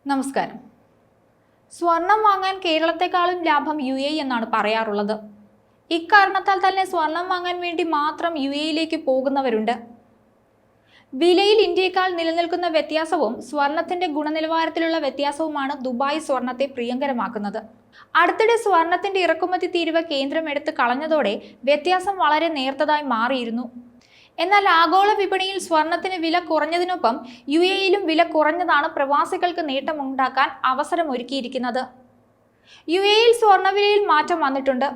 നമസ്കാരം. സ്വർണം വാങ്ങാൻ കേരളത്തെക്കാളും ലാഭം UAE എന്നാണ് പറയാറുള്ളത്. ഇക്കാരണത്താൽ തന്നെ സ്വർണം വാങ്ങാൻ വേണ്ടി മാത്രം UAEയിലേക്ക് പോകുന്നവരുണ്ട്. വിലയിൽ ഇന്ത്യയേക്കാൾ നിലനിൽക്കുന്ന വ്യത്യാസവും സ്വർണത്തിന്റെ ഗുണനിലവാരത്തിലുള്ള വ്യത്യാസവുമാണ് ദുബായ് സ്വർണത്തെ പ്രിയങ്കരമാക്കുന്നത്. അടുത്തിടെ സ്വർണത്തിന്റെ ഇറക്കുമതി തീരുവ കേന്ദ്രം എടുത്ത് കളഞ്ഞതോടെ വ്യത്യാസം വളരെ നേർത്തതായി മാറിയിരുന്നു. എന്നാൽ ആഗോള വിപണിയിൽ സ്വർണത്തിന് വില കുറഞ്ഞതിനൊപ്പം UAEയിലും വില കുറഞ്ഞതാണ് പ്രവാസികൾക്ക് നേട്ടമുണ്ടാക്കാൻ അവസരമൊരുക്കിയിരിക്കുന്നത്. UAEയിൽ സ്വർണ്ണവിലയിൽ മാറ്റം വന്നിട്ടുണ്ട്.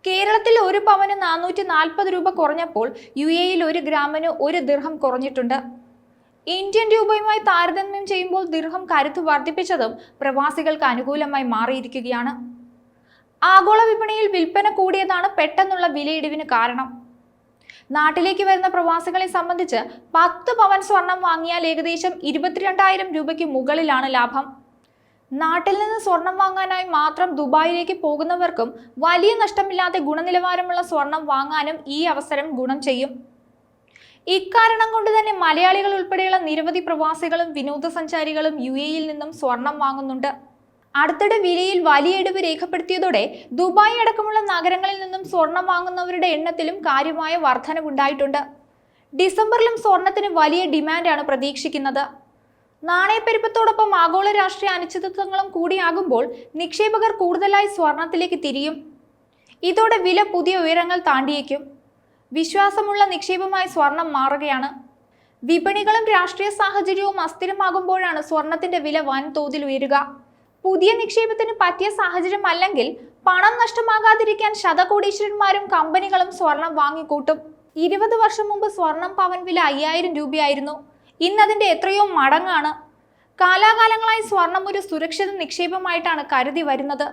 കേരളത്തിൽ ഒരു പവന് 440 രൂപ കുറഞ്ഞപ്പോൾ UAEയിൽ 1 ഗ്രാമിന് 1 ദിർഹം കുറഞ്ഞിട്ടുണ്ട്. ഇന്ത്യൻ രൂപയുമായി താരതമ്യം ചെയ്യുമ്പോൾ ദിർഹം കരുത്ത് വർദ്ധിപ്പിച്ചതും പ്രവാസികൾക്ക് അനുകൂലമായി മാറിയിരിക്കുകയാണ്. ആഗോള വിപണിയിൽ വിൽപ്പന കൂടിയതാണ് പെട്ടെന്നുള്ള വിലയിടിവിന് കാരണം. നാട്ടിലേക്ക് വരുന്ന പ്രവാസികളെ സംബന്ധിച്ച് 10 പവൻ സ്വർണം വാങ്ങിയാൽ ഏകദേശം 22,000 രൂപയ്ക്ക് മുകളിലാണ് ലാഭം. നാട്ടിൽ നിന്ന് സ്വർണം വാങ്ങാനായി മാത്രം ദുബായിലേക്ക് പോകുന്നവർക്കും വലിയ നഷ്ടമില്ലാതെ ഗുണനിലവാരമുള്ള സ്വർണം വാങ്ങാനും ഈ അവസരം ഗുണം ചെയ്യും. ഇക്കാരണം കൊണ്ട് തന്നെ മലയാളികൾ ഉൾപ്പെടെയുള്ള നിരവധി പ്രവാസികളും വിനോദസഞ്ചാരികളും UAEയിൽ നിന്നും സ്വർണം വാങ്ങുന്നുണ്ട്. അടുത്തിടെ വിലയിൽ വലിയ ഇടിവ് രേഖപ്പെടുത്തിയതോടെ ദുബായ് അടക്കമുള്ള നഗരങ്ങളിൽ നിന്നും സ്വർണം വാങ്ങുന്നവരുടെ എണ്ണത്തിലും കാര്യമായ വർധനവുണ്ടായിട്ടുണ്ട്. ഡിസംബറിലും സ്വർണത്തിന് വലിയ ഡിമാൻഡാണ് പ്രതീക്ഷിക്കുന്നത്. നാണയപ്പെരുപ്പത്തോടൊപ്പം ആഗോള രാഷ്ട്രീയ അനിശ്ചിതത്വങ്ങളും കൂടിയാകുമ്പോൾ നിക്ഷേപകർ കൂടുതലായി സ്വർണത്തിലേക്ക് തിരിയും. ഇതോടെ വില പുതിയ ഉയരങ്ങൾ താണ്ടിയേക്കും. വിശ്വാസമുള്ള നിക്ഷേപമായി സ്വർണം മാറുകയാണ്. വിപണികളും രാഷ്ട്രീയ സാഹചര്യവും അസ്ഥിരമാകുമ്പോഴാണ് സ്വർണത്തിന്റെ വില വൻതോതിൽ ഉയരുക. പുതിയ നിക്ഷേപത്തിന് പറ്റിയ സാഹചര്യം അല്ലെങ്കിൽ പണം നഷ്ടമാകാതിരിക്കാൻ ശതകോടീശ്വരന്മാരും കമ്പനികളും സ്വർണം വാങ്ങിക്കൂട്ടും. 20 വർഷം മുമ്പ് സ്വർണം പവൻ വില 5000 രൂപയായിരുന്നു. ഇന്നതിന്റെ എത്രയോ മടങ്ങാണ്. കാലാകാലങ്ങളായി സ്വർണം ഒരു സുരക്ഷിത നിക്ഷേപമായിട്ടാണ് കരുതി വരുന്നത്.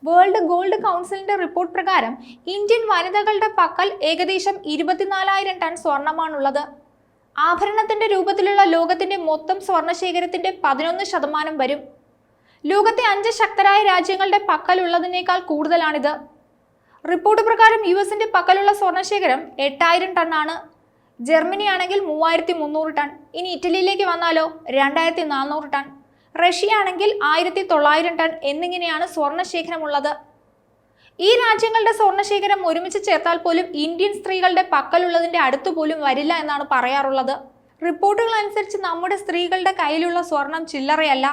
വേൾഡ് ഗോൾഡ് കൗൺസിലിന്റെ റിപ്പോർട്ട് പ്രകാരം ഇന്ത്യൻ വനിതകളുടെ പക്കൽ ഏകദേശം 24,000 ടൺ സ്വർണമാണുള്ളത്. ആഭരണത്തിന്റെ രൂപത്തിലുള്ള ലോകത്തിന്റെ മൊത്തം സ്വർണശേഖരത്തിന്റെ 11% വരും. ലോകത്തെ 5 ശക്തരായ രാജ്യങ്ങളുടെ പക്കലുള്ളതിനേക്കാൾ കൂടുതലാണിത്. റിപ്പോർട്ട് പ്രകാരം US-ന്റെ പക്കലുള്ള സ്വർണശേഖരം 8,000 ടണ്ണാണ്. ജർമ്മനി ആണെങ്കിൽ 3,300 ടൺ. ഇനി ഇറ്റലിയിലേക്ക് വന്നാലോ 2,400 ടൺ. റഷ്യ ആണെങ്കിൽ 1,900 ടൺ എന്നിങ്ങനെയാണ് സ്വർണശേഖരമുള്ളത്. ഈ രാജ്യങ്ങളുടെ സ്വർണശേഖരം ഒരുമിച്ച് ചേർത്താൽ പോലും ഇന്ത്യൻ സ്ത്രീകളുടെ പക്കലുള്ളതിന്റെ അടുത്തുപോലും വരില്ല എന്നാണ് പറയാറുള്ളത്. റിപ്പോർട്ടുകൾ അനുസരിച്ച് നമ്മുടെ സ്ത്രീകളുടെ കയ്യിലുള്ള സ്വർണം ചില്ലറയല്ല.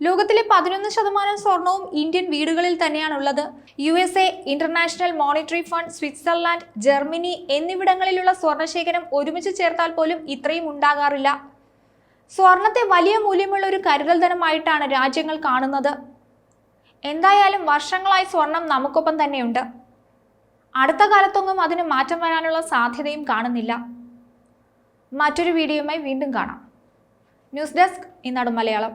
ലോകത്തിലെ 11% സ്വർണവും ഇന്ത്യൻ വീടുകളിൽ തന്നെയാണുള്ളത്. USA, International Monetary Fund, Switzerland, ജർമ്മനി എന്നിവിടങ്ങളിലുള്ള സ്വർണശേഖരം ഒരുമിച്ച് ചേർത്താൽ പോലും ഇത്രയും ഉണ്ടാകാറില്ല. സ്വർണത്തെ വലിയ മൂല്യമുള്ള ഒരു കരുതൽ ധനമായിട്ടാണ് രാജ്യങ്ങൾ കാണുന്നത്. എന്തായാലും വർഷങ്ങളായി സ്വർണം നമുക്കൊപ്പം തന്നെയുണ്ട്. അടുത്ത കാലത്തൊന്നും അതിന് മാറ്റം വരാനുള്ള സാധ്യതയും കാണുന്നില്ല. മറ്റൊരു വീഡിയോയുമായി വീണ്ടും കാണാം. ന്യൂസ് ഡെസ്ക്, ഈനാട് മലയാളം.